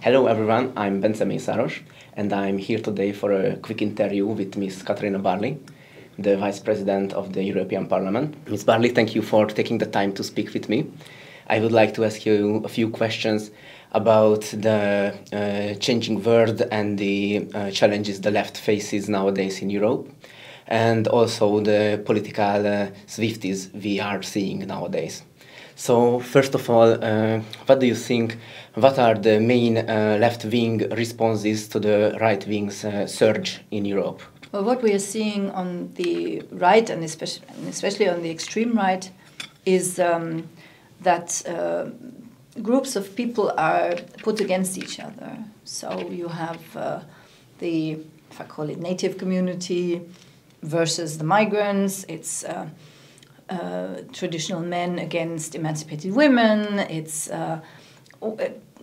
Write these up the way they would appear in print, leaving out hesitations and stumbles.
Hello everyone, I'm Bence Mészáros, and I'm here today for a quick interview with Ms. Katarina Barley, the Vice President of the European Parliament. Ms. Barley, thank you for taking the time to speak with me. I would like to ask you a few questions about the changing world and the challenges the left faces nowadays in Europe, and also the political swifties we are seeing nowadays. So, first of all, what do you think, what are the main left-wing responses to the right-wing's surge in Europe? Well, what we are seeing on the right, and especially on the extreme right, is that groups of people are put against each other. So you have the, if I call it, native community versus the migrants. It's traditional men against emancipated women. It's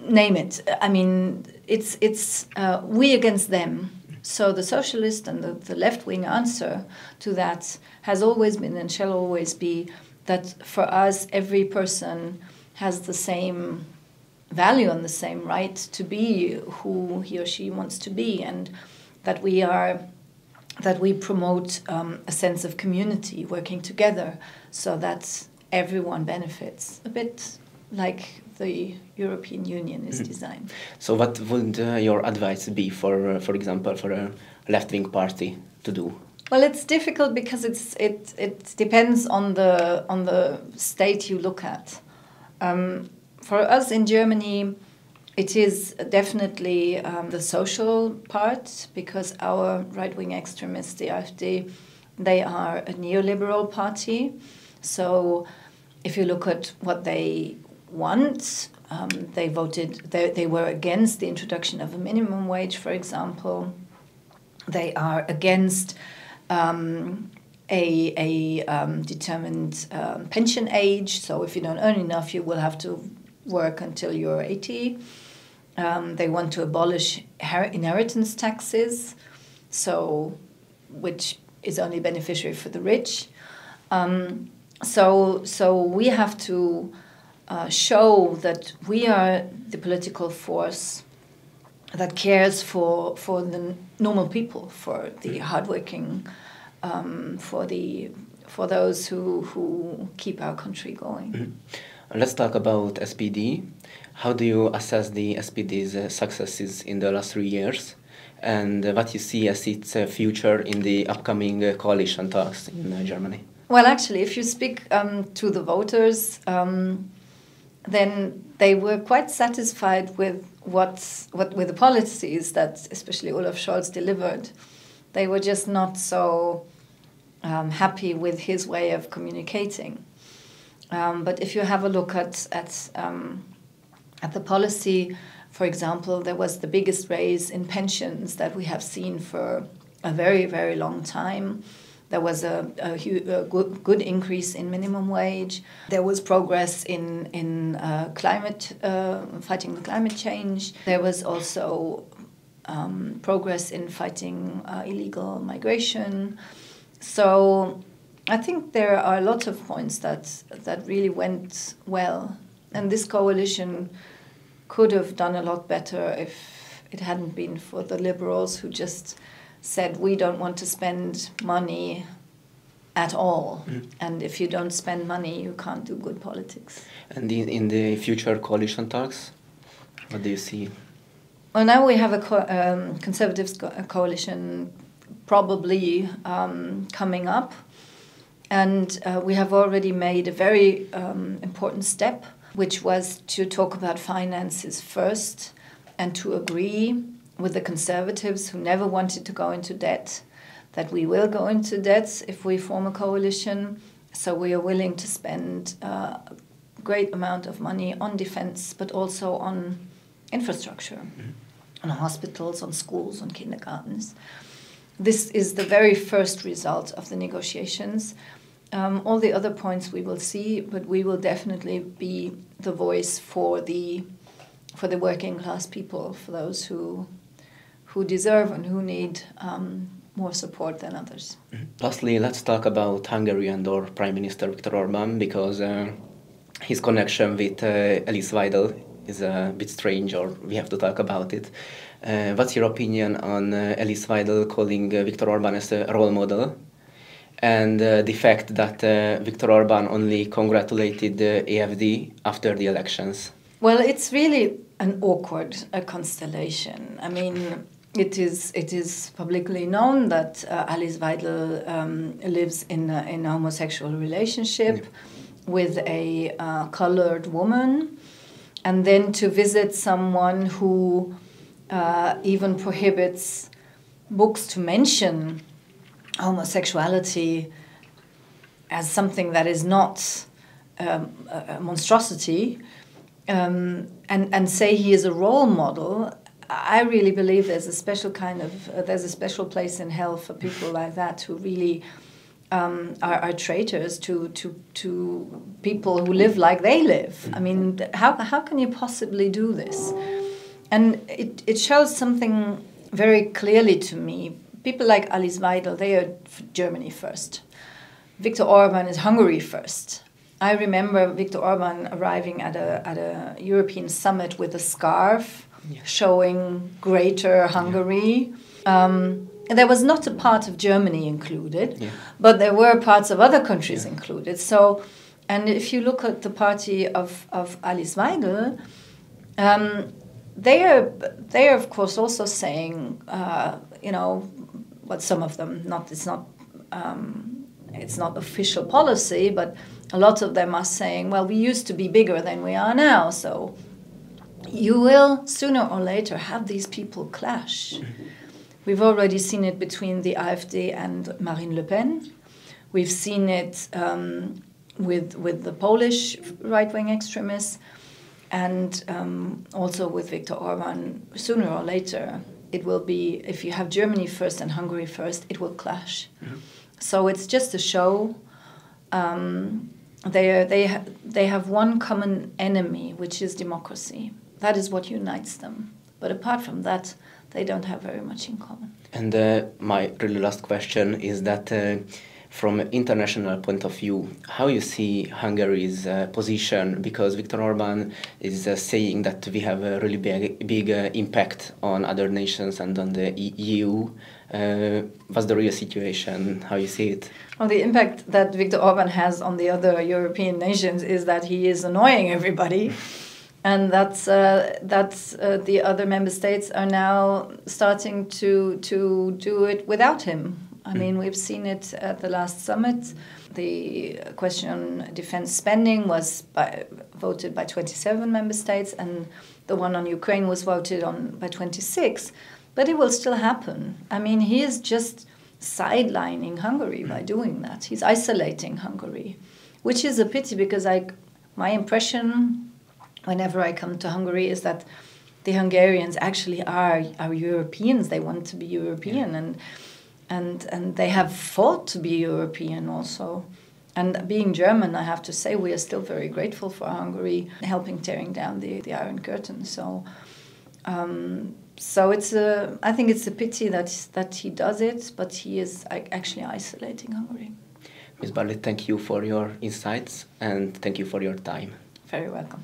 name it. I mean, it's we against them. So the socialist and the left-wing answer to that has always been and shall always be that for us, every person has the same value and the same right to be who he or she wants to be, and that we promote a sense of community, working together, so that everyone benefits, a bit like the European Union is designed. So what would your advice be, for example, for a left-wing party to do? Well, it's difficult because it depends on the state you look at. For us in Germany, it is definitely the social part, because our right-wing extremists, the AfD, they are a neoliberal party. So if you look at what they want, they were against the introduction of a minimum wage, for example. They are against a determined pension age. So if you don't earn enough, you will have to work until you're 80. They want to abolish inheritance taxes, which is only beneficiary for the rich. So we have to show that we are the political force that cares for the normal people, for the hardworking, for those who keep our country going. Mm-hmm. Let's talk about SPD. How do you assess the SPD's successes in the last 3 years, and what you see as its future in the upcoming coalition talks in Germany? Well, actually, if you speak to the voters, then they were quite satisfied with with the policies that especially Olaf Scholz delivered. They were just not so happy with his way of communicating. But if you have a look at the policy, for example, there was the biggest raise in pensions that we have seen for a very, very long time. There was a good increase in minimum wage. There was progress in fighting the climate change. There was also progress in fighting illegal migration. So I think there are lots of points that really went well. And this coalition could have done a lot better if it hadn't been for the liberals, who just said, we don't want to spend money at all. And if you don't spend money, you can't do good politics. And in the future coalition talks, what do you see? Well, now we have a Conservatives coalition probably coming up. And we have already made a very important step, which was to talk about finances first and to agree with the Conservatives, who never wanted to go into debt, that we will go into debt if we form a coalition. So we are willing to spend a great amount of money on defense, but also on infrastructure, on hospitals, on schools, on kindergartens. This is the very first result of the negotiations. All the other points we will see, but we will definitely be the voice for the working class people, for those who deserve and who need more support than others. Lastly, let's talk about Hungary and our Prime Minister Viktor Orbán, because his connection with Alice Weidel is a bit strange, or we have to talk about it. What's your opinion on Alice Weidel calling Viktor Orbán as a role model, and the fact that Viktor Orbán only congratulated the AfD after the elections? Well, it's really an awkward constellation. I mean, it is publicly known that Alice Weidel lives in a homosexual relationship with a colored woman, and then to visit someone who even prohibits books to mention homosexuality as something that is not a monstrosity, and say he is a role model. I really believe there's a special there's a special place in hell for people like that who really are traitors to people who live like they live. I mean, how can you possibly do this? And it shows something very clearly to me. People like Alice Weidel, they are Germany first. Viktor Orbán is Hungary first. I remember Viktor Orbán arriving at a European summit with a scarf showing Greater Hungary. There was not a part of Germany included, but there were parts of other countries included. So, and if you look at the party of Alice Weidel, they are of course also saying, but some of them it's not official policy, but a lot of them are saying, well, we used to be bigger than we are now, so you will sooner or later have these people clash. We've already seen it between the AfD and Marine Le Pen. We've seen it with the Polish right-wing extremists, and also with Viktor Orbán. Sooner or later, it will be, if you have Germany first and Hungary first, it will clash. So it's just a show. They have one common enemy, which is democracy. That is what unites them. But apart from that, they don't have very much in common. And my really last question is that from an international point of view, how you see Hungary's position, because Viktor Orbán is saying that we have a really big impact on other nations and on the EU. What's the real situation? How you see it? Well, the impact that Viktor Orbán has on the other European nations is that he is annoying everybody. And that's the other member states are now starting to do it without him. I mean, we've seen it at the last summit. The question on defense spending was voted by 27 member states, and the one on Ukraine was voted on by 26. But it will still happen. I mean, he is just sidelining Hungary by doing that. He's isolating Hungary, which is a pity, because my impression whenever I come to Hungary is that the Hungarians actually are Europeans. They want to be European, and they have fought to be European also. And being German, I have to say, we are still very grateful for Hungary helping tearing down the Iron Curtain. So I think it's a pity that he does it, but he is actually isolating Hungary. Ms. Barley, thank you for your insights and thank you for your time. Very welcome.